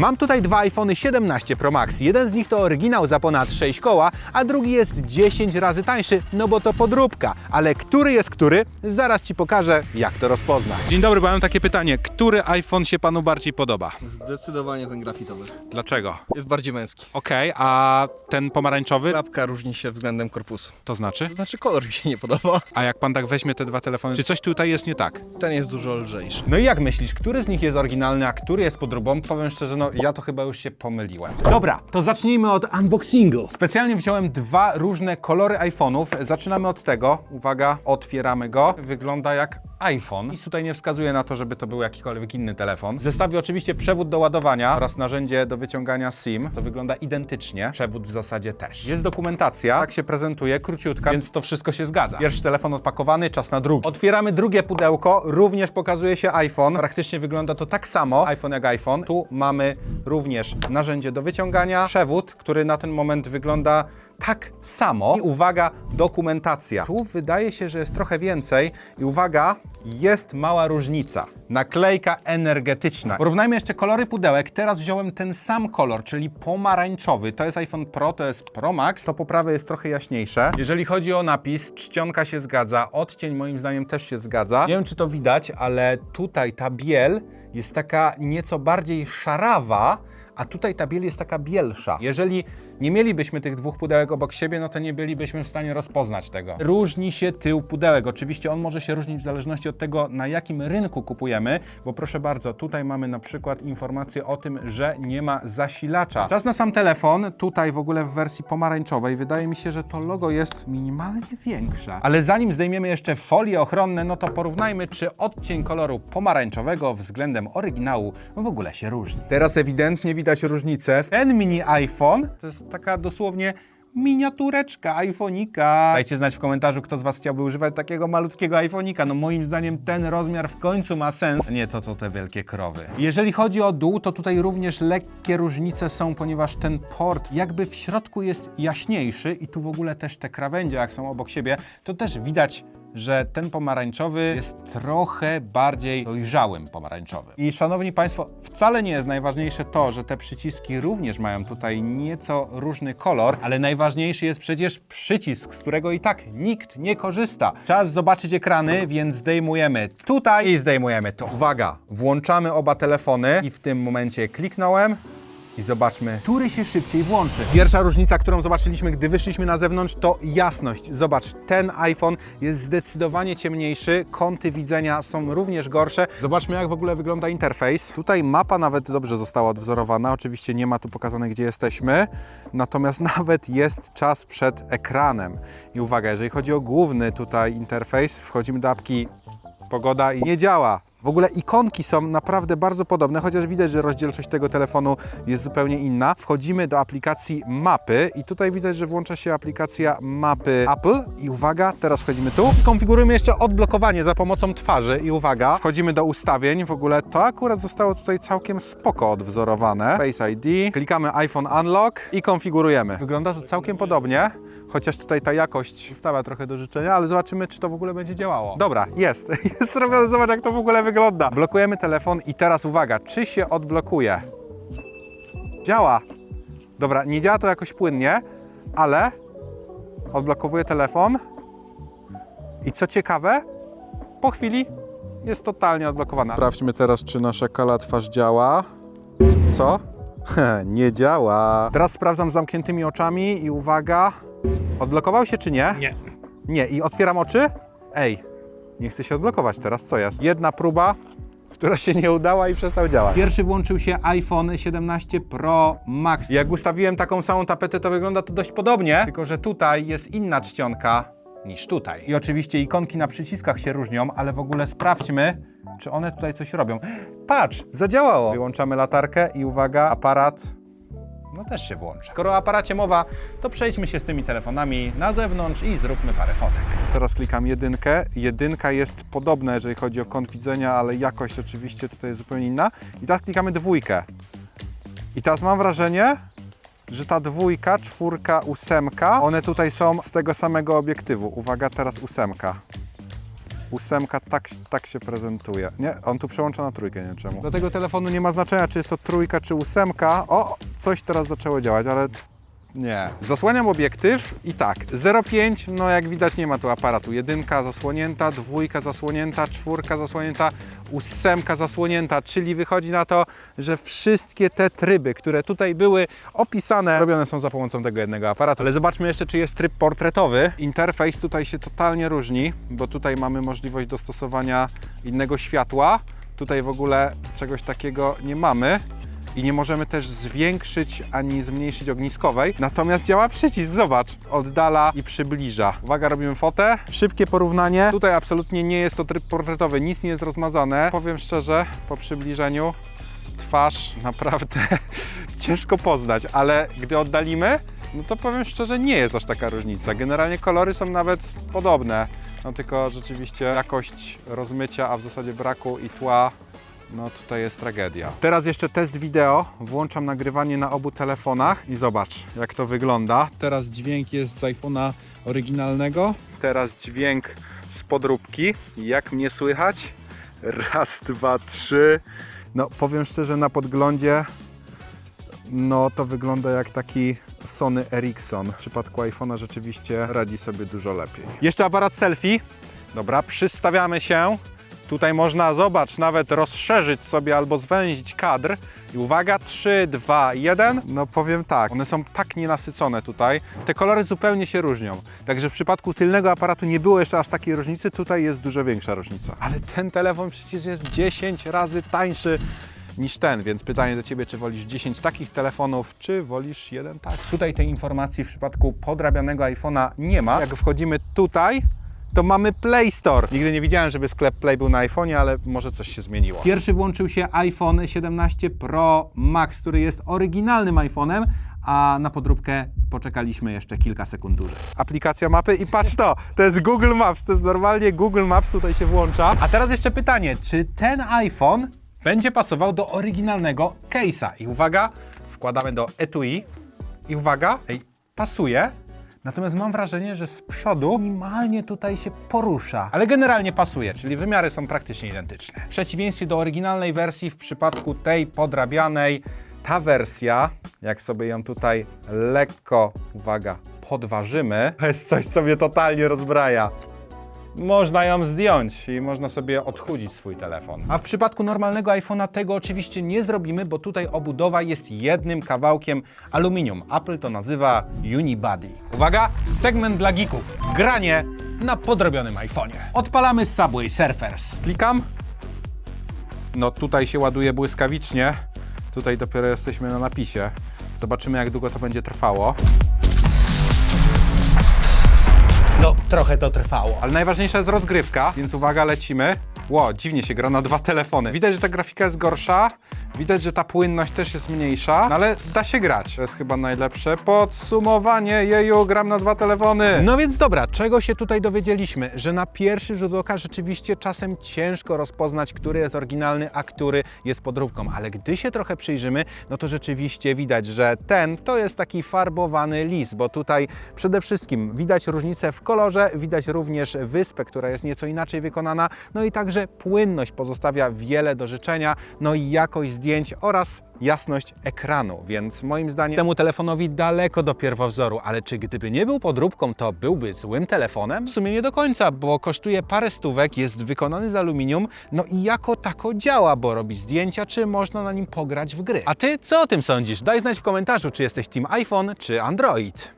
Mam tutaj dwa iPhony 17 Pro Max. Jeden z nich to oryginał za ponad 6 koła, a drugi jest 10 razy tańszy, no bo to podróbka. Ale który jest który? Zaraz Ci pokażę, jak to rozpoznać. Dzień dobry, bo mam takie pytanie. Który iPhone się Panu bardziej podoba? Zdecydowanie ten grafitowy. Dlaczego? Jest bardziej męski. Okej, a ten pomarańczowy? Klapka różni się względem korpusu. To znaczy? To znaczy kolor mi się nie podoba. A jak Pan tak weźmie te dwa telefony, czy coś tutaj jest nie tak? Ten jest dużo lżejszy. No i jak myślisz, który z nich jest oryginalny, a który jest podróbą? Powiem szczerze, no ja to chyba już się pomyliłem. Dobra, to zacznijmy od unboxingu. Specjalnie wziąłem dwa różne kolory iPhone'ów. Zaczynamy od tego. Uwaga, otwieramy go. Wygląda jak iPhone. Nic tutaj nie wskazuje na to, żeby to był jakikolwiek inny telefon. W zestawie oczywiście przewód do ładowania oraz narzędzie do wyciągania SIM. To wygląda identycznie. Przewód w zasadzie też. Jest dokumentacja, tak się prezentuje, króciutka, więc to wszystko się zgadza. Pierwszy telefon odpakowany, czas na drugi. Otwieramy drugie pudełko, również pokazuje się iPhone. Praktycznie wygląda to tak samo, iPhone jak iPhone. Tu mamy również narzędzie do wyciągania, przewód, który na ten moment wygląda tak samo. I uwaga, dokumentacja. Tu wydaje się, że jest trochę więcej i uwaga, jest mała różnica. Naklejka energetyczna. Porównajmy jeszcze kolory pudełek. Teraz wziąłem ten sam kolor, czyli pomarańczowy. To jest iPhone Pro, to jest Pro Max. To po prawej jest trochę jaśniejsze. Jeżeli chodzi o napis, czcionka się zgadza, odcień moim zdaniem też się zgadza. Nie wiem, czy to widać, ale tutaj ta biel jest taka nieco bardziej szarawa, a tutaj ta biel jest taka bielsza. Jeżeli nie mielibyśmy tych dwóch pudełek obok siebie, no to nie bylibyśmy w stanie rozpoznać tego. Różni się tył pudełek. Oczywiście on może się różnić w zależności od tego, na jakim rynku kupujemy, bo proszę bardzo, tutaj mamy na przykład informację o tym, że nie ma zasilacza. Czas na sam telefon. Tutaj w ogóle w wersji pomarańczowej wydaje mi się, że to logo jest minimalnie większe. Ale zanim zdejmiemy jeszcze folie ochronne, no to porównajmy, czy odcień koloru pomarańczowego względem oryginału w ogóle się różni. Teraz ewidentnie widać różnicę. Ten mini iPhone to jest taka dosłownie miniatureczka iPhone'ika. Dajcie znać w komentarzu, kto z Was chciałby używać takiego malutkiego iPhone'ika. No moim zdaniem ten rozmiar w końcu ma sens. Nie to, co te wielkie krowy. Jeżeli chodzi o dół, to tutaj również lekkie różnice są, ponieważ ten port jakby w środku jest jaśniejszy i tu w ogóle też te krawędzie, jak są obok siebie, to też widać, że ten pomarańczowy jest trochę bardziej dojrzałym pomarańczowym. I szanowni Państwo, wcale nie jest najważniejsze to, że te przyciski również mają tutaj nieco różny kolor, ale najważniejszy jest przecież przycisk, z którego i tak nikt nie korzysta. Czas zobaczyć ekrany, więc zdejmujemy tutaj i zdejmujemy tu. Uwaga, włączamy oba telefony i w tym momencie kliknąłem. I zobaczmy, który się szybciej włączy. Pierwsza różnica, którą zobaczyliśmy, gdy wyszliśmy na zewnątrz, to jasność. Zobacz, ten iPhone jest zdecydowanie ciemniejszy, kąty widzenia są również gorsze. Zobaczmy, jak w ogóle wygląda interfejs. Tutaj mapa nawet dobrze została odwzorowana. Oczywiście nie ma tu pokazane, gdzie jesteśmy, natomiast nawet jest czas przed ekranem. I uwaga, jeżeli chodzi o główny tutaj interfejs, wchodzimy do apki Pogoda i nie działa. W ogóle ikonki są naprawdę bardzo podobne, chociaż widać, że rozdzielczość tego telefonu jest zupełnie inna. Wchodzimy do aplikacji Mapy i tutaj widać, że włącza się aplikacja Mapy Apple. I uwaga, teraz wchodzimy tu. Konfigurujemy jeszcze odblokowanie za pomocą twarzy i uwaga, wchodzimy do ustawień. W ogóle to akurat zostało tutaj całkiem spoko odwzorowane. Face ID, klikamy iPhone Unlock i konfigurujemy. Wygląda to całkiem podobnie. Chociaż tutaj ta jakość zostawia trochę do życzenia, ale zobaczymy, czy to w ogóle będzie działało. Dobra, jest. Jest robione, zobacz, jak to w ogóle wygląda. Blokujemy telefon i teraz uwaga, czy się odblokuje? Działa. Dobra, nie działa to jakoś płynnie, ale odblokowuję telefon i co ciekawe, po chwili jest totalnie odblokowana. Sprawdźmy teraz, czy nasza kalatwarz działa. Co? Nie działa. Teraz sprawdzam z zamkniętymi oczami i uwaga, odblokował się czy nie? Nie. Nie. I otwieram oczy? Ej, nie chce się odblokować teraz, co jest? Jedna próba, która się nie udała i przestał działać. Pierwszy włączył się iPhone 17 Pro Max. Jak ustawiłem taką samą tapetę, to wygląda to dość podobnie, tylko że tutaj jest inna czcionka niż tutaj. I oczywiście ikonki na przyciskach się różnią, ale w ogóle sprawdźmy, czy one tutaj coś robią. Patrz, zadziałało! Wyłączamy latarkę i uwaga, aparat no też się włączy. Skoro o aparacie mowa, to przejdźmy się z tymi telefonami na zewnątrz i zróbmy parę fotek. Teraz klikam jedynkę. Jedynka jest podobna, jeżeli chodzi o kąt widzenia, ale jakość oczywiście tutaj jest zupełnie inna. I teraz klikamy dwójkę. I teraz mam wrażenie, że ta dwójka, czwórka, ósemka, one tutaj są z tego samego obiektywu. Uwaga, teraz ósemka. 8 tak się prezentuje. Nie, on tu przełącza na trójkę, nie wiem czemu. Do tego telefonu nie ma znaczenia, czy jest to trójka, czy 8. O, coś teraz zaczęło działać, ale nie. Zasłaniam obiektyw i tak, 0,5, no jak widać nie ma tu aparatu. 1 zasłonięta, 2 zasłonięta, 4 zasłonięta, 8 zasłonięta, czyli wychodzi na to, że wszystkie te tryby, które tutaj były opisane, robione są za pomocą tego jednego aparatu. Ale zobaczmy jeszcze, czy jest tryb portretowy. Interfejs tutaj się totalnie różni, bo tutaj mamy możliwość dostosowania innego światła. Tutaj w ogóle czegoś takiego nie mamy. I nie możemy też zwiększyć ani zmniejszyć ogniskowej. Natomiast działa przycisk, zobacz. Oddala i przybliża. Uwaga, robimy fotę. Szybkie porównanie. Tutaj absolutnie nie jest to tryb portretowy, nic nie jest rozmazane. Powiem szczerze, po przybliżeniu twarz naprawdę ciężko poznać, ale gdy oddalimy, no to powiem szczerze, nie jest aż taka różnica. Generalnie kolory są nawet podobne. No tylko rzeczywiście jakość rozmycia, a w zasadzie braku i tła, no tutaj jest tragedia. Teraz jeszcze test wideo. Włączam nagrywanie na obu telefonach i zobacz, jak to wygląda. Teraz dźwięk jest z iPhone'a oryginalnego. Teraz dźwięk z podróbki. Jak mnie słychać? Raz, dwa, trzy. No powiem szczerze, na podglądzie no to wygląda jak taki Sony Ericsson. W przypadku iPhone'a rzeczywiście radzi sobie dużo lepiej. Jeszcze aparat selfie. Dobra, przystawiamy się. Tutaj można, zobacz, nawet rozszerzyć sobie albo zwęzić kadr. I uwaga, 3, 2, 1. No powiem tak, one są tak nienasycone tutaj. Te kolory zupełnie się różnią. Także w przypadku tylnego aparatu nie było jeszcze aż takiej różnicy. Tutaj jest dużo większa różnica. Ale ten telefon przecież jest 10 razy tańszy niż ten, więc pytanie do Ciebie, czy wolisz 10 takich telefonów, czy wolisz jeden taki? Tutaj tej informacji w przypadku podrabianego iPhone'a nie ma. Jak wchodzimy tutaj, to mamy Play Store. Nigdy nie widziałem, żeby sklep Play był na iPhone'ie, ale może coś się zmieniło. Pierwszy włączył się iPhone 17 Pro Max, który jest oryginalnym iPhone'em, a na podróbkę poczekaliśmy jeszcze kilka sekund dłużej. Aplikacja mapy i patrz to jest Google Maps, to jest normalnie Google Maps, tutaj się włącza. A teraz jeszcze pytanie, czy ten iPhone będzie pasował do oryginalnego case'a? I uwaga, wkładamy do etui i uwaga, pasuje. Natomiast mam wrażenie, że z przodu minimalnie tutaj się porusza, ale generalnie pasuje, czyli wymiary są praktycznie identyczne. W przeciwieństwie do oryginalnej wersji, w przypadku tej podrabianej, ta wersja, jak sobie ją tutaj lekko, uwaga, podważymy, to jest coś, co mnie totalnie rozbraja. Można ją zdjąć i można sobie odchudzić swój telefon. A w przypadku normalnego iPhone'a tego oczywiście nie zrobimy, bo tutaj obudowa jest jednym kawałkiem aluminium. Apple to nazywa Unibody. Uwaga, segment dla geeków. Granie na podrobionym iPhone'ie. Odpalamy Subway Surfers. Klikam. No tutaj się ładuje błyskawicznie. Tutaj dopiero jesteśmy na napisie. Zobaczymy, jak długo to będzie trwało. No, trochę to trwało. Ale najważniejsza jest rozgrywka, więc uwaga, lecimy. Ło, dziwnie się gra na dwa telefony. Widać, że ta grafika jest gorsza, widać, że ta płynność też jest mniejsza, no ale da się grać. To jest chyba najlepsze podsumowanie. Jeju, gram na dwa telefony. No więc dobra, czego się tutaj dowiedzieliśmy? Że na pierwszy rzut oka rzeczywiście czasem ciężko rozpoznać, który jest oryginalny, a który jest podróbką. Ale gdy się trochę przyjrzymy, no to rzeczywiście widać, że ten to jest taki farbowany lis, bo tutaj przede wszystkim widać różnicę w kolorze, widać również wyspę, która jest nieco inaczej wykonana, no i także płynność pozostawia wiele do życzenia, no i jakość zdjęć oraz jasność ekranu, więc moim zdaniem temu telefonowi daleko do pierwowzoru, ale czy gdyby nie był podróbką, to byłby złym telefonem? W sumie nie do końca, bo kosztuje parę stówek, jest wykonany z aluminium, no i jako tako działa, bo robi zdjęcia, czy można na nim pograć w gry. A Ty co o tym sądzisz? Daj znać w komentarzu, czy jesteś team iPhone, czy Android.